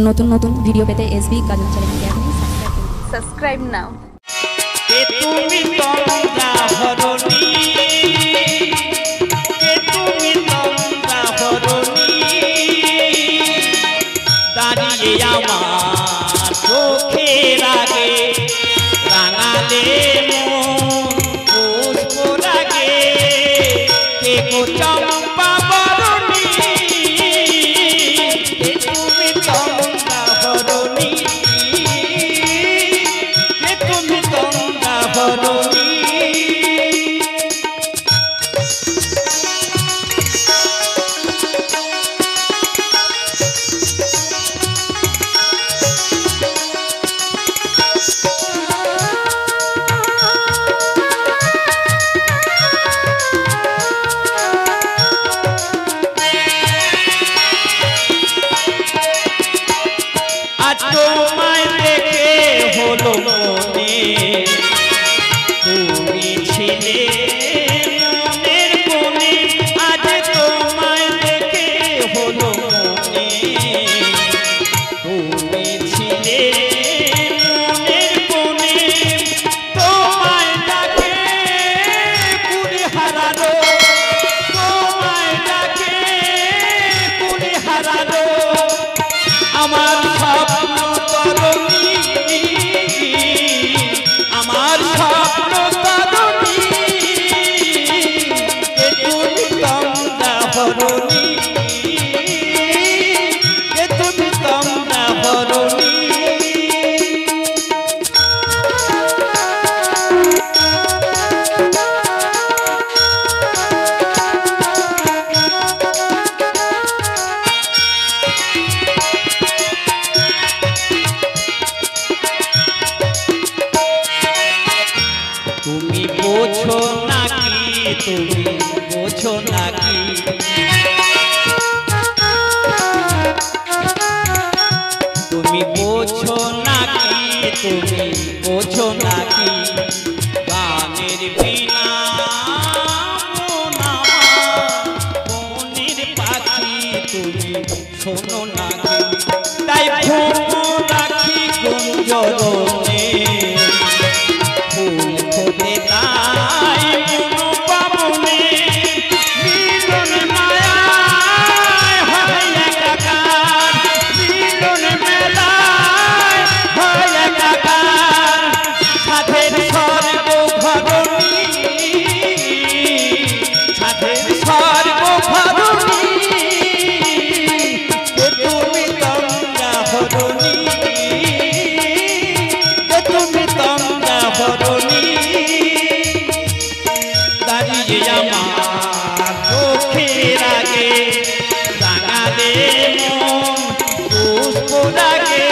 নতুন নতুন ভিডিও পেতে এসবি কাজল চ্যানেলকে এখনই সাবস্ক্রাইব নাও। তুমি তন্দ্রা হরণী, তুমি তন্দ্রা হরণী, দাঁড়িয়ে আমার চোখের আগে রাঙালে পুষ্প লাগে কে গো চম্পা বরণী, তুমি তন্দ্রা হরণী, তুমি তন্দ্রা হরণী। আজ তোমায় দেখে হলো মনে, তুমি ছিলে মনের কোণে, আজ তোমায় দেখে হলো মনে, তুমি ছিলে মনের কোণে, তোমায় ডাকে কুড়ি হারালো, তোমায় ডাকে কুড়ি হারালো আমার স্বপ্ন তরুণী, আমার স্বপ্ন তরুণী, কে তুমি তন্দ্রা হরণী, কে তুমি তন্দ্রা হরণী। তুমি বোঝো নাকি, তুমি বোঝো নাকি, তুমি বোঝো নাকি, তুমি বোঝো নাকি, গানের বিনা মন আমার মনের পাখি, তুমি শোনো নাকি, তাই ঘুমো রাখি গুঞ্জরণে, ফুল ফোটে তাই মনো পাবনে, মিলন মায়ায় হয় একাকার, মিলন মেলায় হয় একাকার, সাধের স্বর্গ ভরণী, সাধের স্বর্গ ভরণী, কে তুমি তন্দ্রা হরণী, কে তুমি তন্দ্রা হরণী, দাঁড়িয়ে আমার চোখের আগে রাঙালে মন পুষ্প লাগে